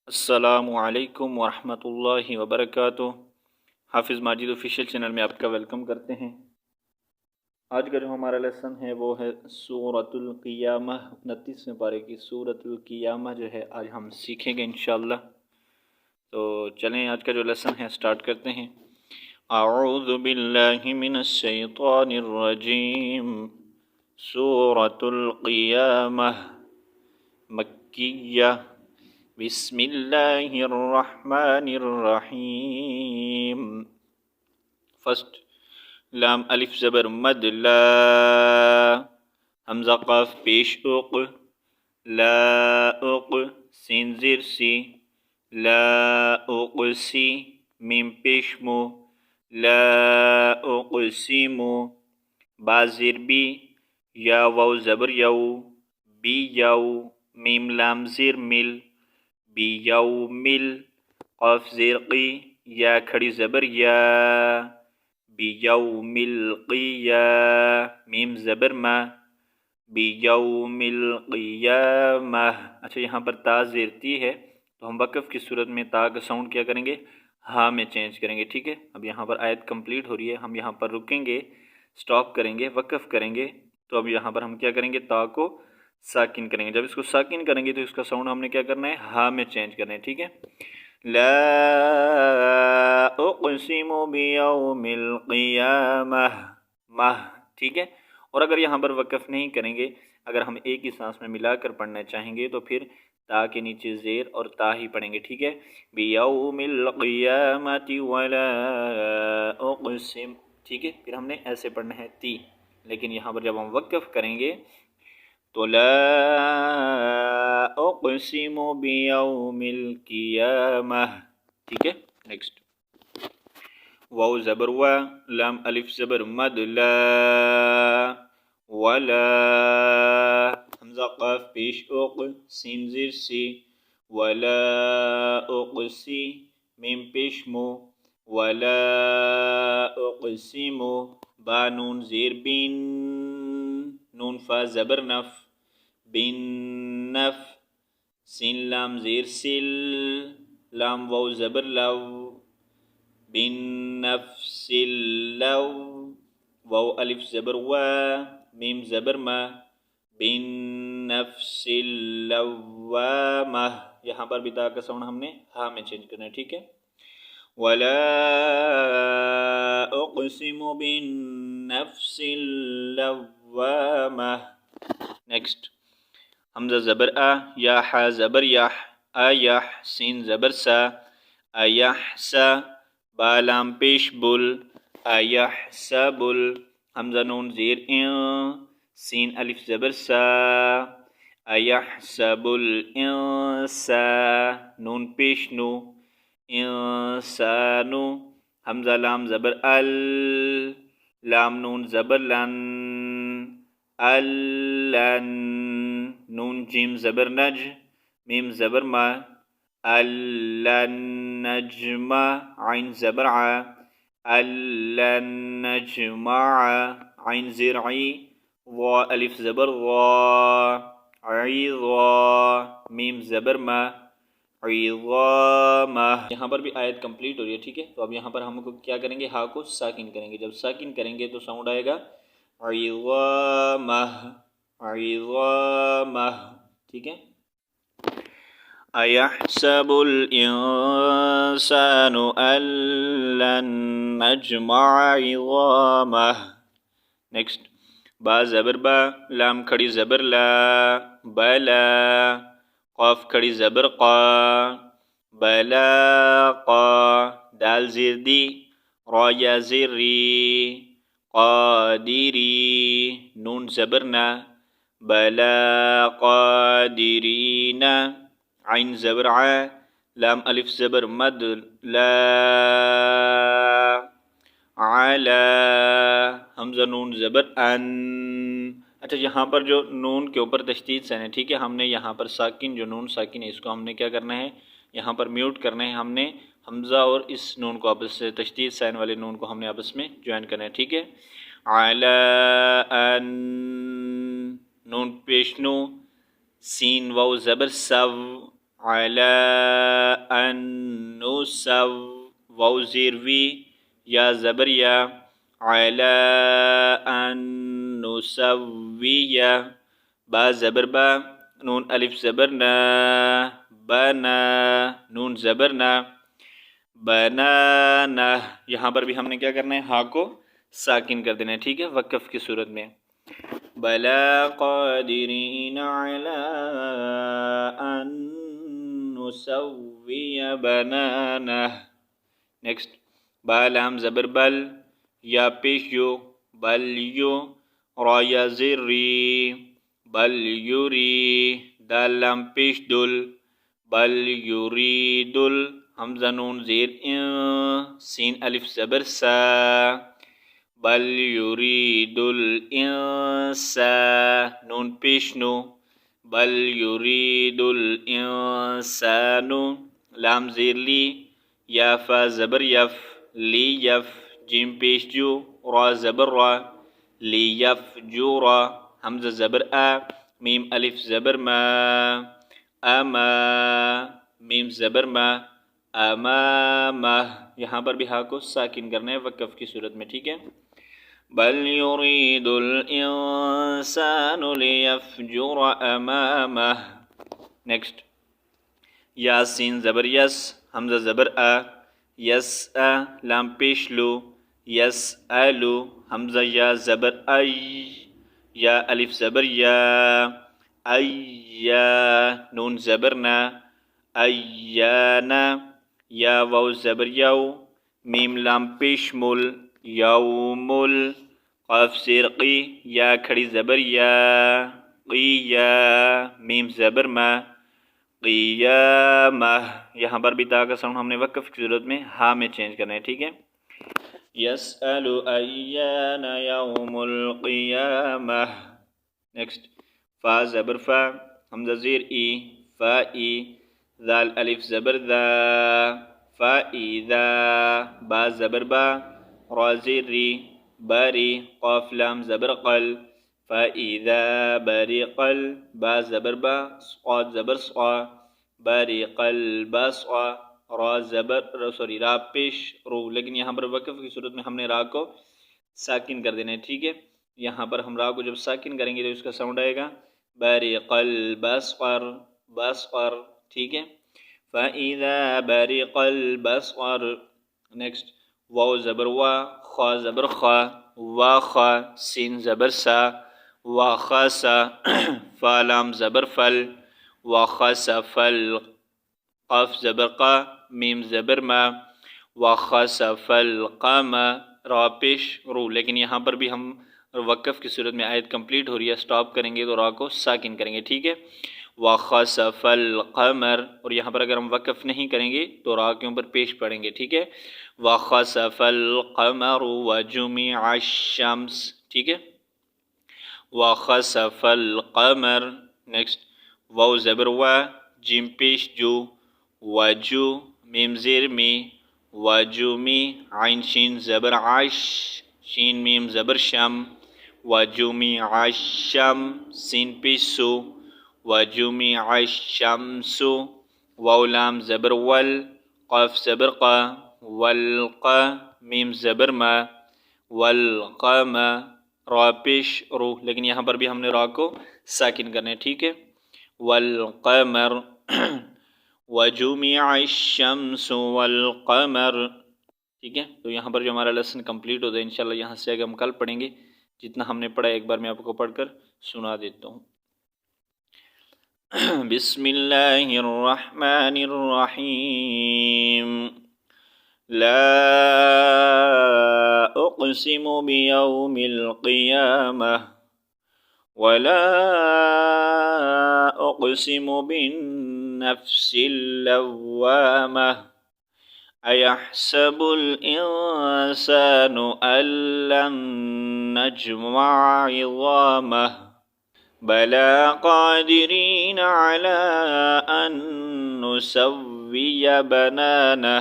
السلام علیکم ورحمۃ اللہ وبرکاتہ۔ حافظ ماجد آفیشیل چینل میں آپ کا ویلکم کرتے ہیں۔ آج کا جو ہمارا لیسن ہے وہ ہے سورۃ القیامہ، 29ویں پارے کی سورۃ القیامہ جو ہے آج ہم سیکھیں گے انشاءاللہ۔ تو چلیں آج کا جو لیسن ہے سٹارٹ کرتے ہیں۔ اعوذ باللہ من الشیطان الرجیم۔ سورۃ القیامہ مکیہ، بسم اللہ الرحمن الرحیم۔ فرسٹ لام الف زبر مد لا، حمزہ قاف پیش اق، لا اق سین زیر سی، لا اقسی میم پیش مو، لا اقسمو با زیر بی، یا واو زبر یو، بی یو میم لام زیر مل، بیومل قاف زیر قی، یا کھڑی زبر یا، بیوم القیہ میم زبر ما، بیوم القیامہ۔ اچھا یہاں پر تا زیر تی ہے تو ہم وقف کی صورت میں تا کا ساؤنڈ کیا کریں گے؟ ہاں میں چینج کریں گے، ٹھیک ہے۔ اب یہاں پر آیت کمپلیٹ ہو رہی ہے، ہم یہاں پر رکیں گے، سٹاپ کریں گے، وقف کریں گے۔ تو اب یہاں پر ہم کیا کریں گے؟ تا کو ساکن کریں گے۔ جب اس کو ساکن کریں گے تو اس کا ساؤنڈ ہم نے کیا کرنا ہے؟ ہاں میں چینج کرنا ہے، ٹھیک ہے۔ لا اقسم بیوم القیامہ، مہ، ٹھیک ہے۔ اور اگر یہاں پر وقف نہیں کریں گے، اگر ہم ایک ہی سانس میں ملا کر پڑھنا چاہیں گے تو پھر تا کے نیچے زیر اور تا ہی پڑھیں گے، ٹھیک ہے۔ بیوم القیامۃ ولا اقسم، ٹھیک ہے۔ پھر ہم نے ایسے پڑھنا ہے تی، لیکن یہاں پر جب ہم وقف کریں گے تو لا اقسم بیوم القیامہ، ٹھیک ہے۔ نیکسٹ واو زبر وا، لام الف زبر مد لا، ولا حمزہ قاف پیش اق سین زیر سی، ولا اقسی میم پیش مو، ولا اقسم با نون زیر بین، نون فا زبر نف، بن نف سین لام زیر سل، لام واو زبر لو، بن نفس لو واو الف زبر وا میم زبر ما، بن نفس لوامہ۔ یہاں پر بھی تا کا ساؤنڈ ہم نے ہاں میں چینج کرنا ہے، ٹھیک ہے۔ ولا اقسم بالنفس اللوامہ۔ نیکسٹ حمزہ زبر آ، یا حا زبر یح، ایح سین زبر سا، ایحسا با لام پیش بل، ایحسبل حمزہ نون زیر این، سین الف زبر سا، ایحسب الانسا نون پیش نو، انسانو حمزہ لام زبر ال، لام نون زبر لن، الن نون جیم زبر نج، میم زبر ما، الن نجمع عین زبر ع، الن نجمع عین زیر عی، وا الف زبر وا، عظا میم زبر ما، عظامہ۔ یہاں پر بھی آیت کمپلیٹ ہو رہی ہے، ٹھیک ہے۔ تو اب یہاں پر ہم کو کیا کریں گے؟ ہا کو ساکن کریں گے۔ جب ساکن کریں گے تو ساؤنڈ آئے گا عظامہ، عظامہ، ٹھیک ہے۔ ایحسب الانسان ان لن نجمع عظامہ۔ نیکسٹ با زبر با، لام کھڑی زبر لا، بلا قاف کھڑی زبر قا، بلاقا دال زیر دی، را یا زیر ری، قادری نون زبر نا، بلا قادرین عین زبر ع، لام الف زبر مد لا، علا حمزہ نون زبر ان۔ اچھا یہاں پر جو نون کے اوپر تشدید سین ہے، ٹھیک ہے، ہم نے یہاں پر ساکن جو نون ساکن ہے اس کو ہم نے کیا کرنا ہے؟ یہاں پر میوٹ کرنا ہے۔ ہم نے حمزہ اور اس نون کو آپس سے، تشدید سین والے نون کو ہم نے آپس میں جوائن کرنا ہے، ٹھیک ہے۔ علا ان نون پیش نو، سین واو زبر سو، علا أن نسو واو زیر وی یا زبر یا على أن نسوي با زبر با نون الف زبر نا بنا نون زبر نا بنانا یہاں پر بھی ہم نے کیا کرنا ہے ہا کو ساکن کر دینا ہے ٹھیک ہے وقف کی صورت میں بلا قادرین علی ان نسوی بنانا نیکسٹ با لام زبر بل یا پیش یو بل یو را یا زیر ری بل یوری دال لام پیش دل بل یریدل حمزہ نون زیر سین الف زبر سا بل یرید الانسان نون پیش نو بل یرید الانسان لام زیر لی یا فا زبر یف لی یف جیم پیش جو را زبر را لی یف جو را حمزہ زبر میم الف زبر ما اما میم زبر ما امامہ یہاں پر بھی ہا کو ساکن کرنا ہے وقف کی صورت میں ٹھیک ہے بل یرید الانسان لیفجر امامہ نیکسٹ یاسین زبر یس حمزہ زبر یس لام پیش لو یس الو حمزہ یا زبر یا الف زبر یا نون زبر نا ایانا یا واو زبر یو میم لام پیش مل یومل قاف زیر قی یا کھڑی زبر یا قیا میم زبر ما قیامہ یہاں پر بھی تا کا ساؤنڈ ہم نے وقف کی صورت میں ہا میں چینج کرنا ہے ٹھیک ہے یسأل ایان یوم القیامہ نیکسٹ فا زبر فا حمزہ زیر ای فا ای ذال الف زبر ذا فا ایذا با زبر با را زیر ری باری قاف لام زبر قل فا ایذا باری قل با زبر با صاد زبر صا باری قل با صا را زبر را پیش رو لیکن یہاں پر وقف کی صورت میں ہم نے را کو ساکن کر دینا ہے ٹھیک ہے یہاں پر ہم را کو جب ساکن کریں گے تو اس کا ساؤنڈ آئے گا بارق البصر بصر ٹھیک ہے فَإِذَا بَرِقَ الْبَصَرُ نیکسٹ واو زبر وا خا زبر خا وا خا سین زبر سا وا خا سا فا لام زبر فل وا خا سا فل قاف زبر قا میم زبر ما وا خا سا فل قاما را پیش رو لیکن یہاں پر بھی ہم وقف کی صورت میں آیت کمپلیٹ ہو رہی ہے سٹاپ کریں گے تو را کو ساکن کریں گے ٹھیک ہے وَخَسَفَ الْقَمَرُ اور یہاں پر اگر ہم وقف نہیں کریں گے تو را کے اوپر پیش پڑیں گے ٹھیک ہے وَخَسَفَ الْقَمَرُ وَجُمِعَ الشَّمْسُ ٹھیک ہے وَخَسَفَ الْقَمَرُ نیکسٹ واو زبر وا جیم پیش جو وجو میم زیر می وجومی عین شین زبر عش شین میم زبر شم وجومیع الشم سین پیش سو وجمع الشمس واو لام زبر ول قاف زبر قا والقا میم زبر ما والقما را پیش رو لیکن یہاں پر بھی ہم نے را کو ساکن کرنا ہے ٹھیک ہے والقمر وجمع الشمس والقمر ٹھیک ہے تو یہاں پر جو ہمارا لیسن کمپلیٹ ہوتا ہے انشاءاللہ یہاں سے آگے ہم کل پڑھیں گے جتنا ہم نے پڑھا ایک بار میں آپ کو پڑھ کر سنا دیتا ہوں بسم اللہ الرحمن الرحیم لا اقسم بیوم القیامہ ولا اقسم بالنفس اللوامہ ایحسب الانسان ان لن نجمع عظامہ بلا قادرین علی ان نسوی بنانہ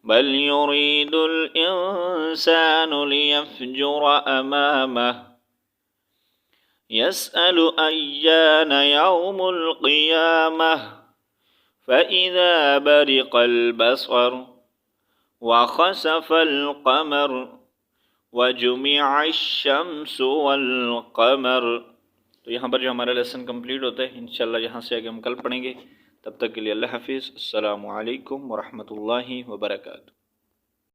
بل یرید الانسان لیفجر امامہ یسأل ایان یوم القیامہ فإذا برق البصر وخسف القمر وجمع الشمس والقمر. تو یہاں پر جو ہمارا لیسن کمپلیٹ ہوتا ہے، انشاءاللہ یہاں سے آگے ہم کل پڑھیں گے. تب تک کے لیے اللہ حافظ. السلام علیکم ورحمۃ اللہ وبرکاتہ.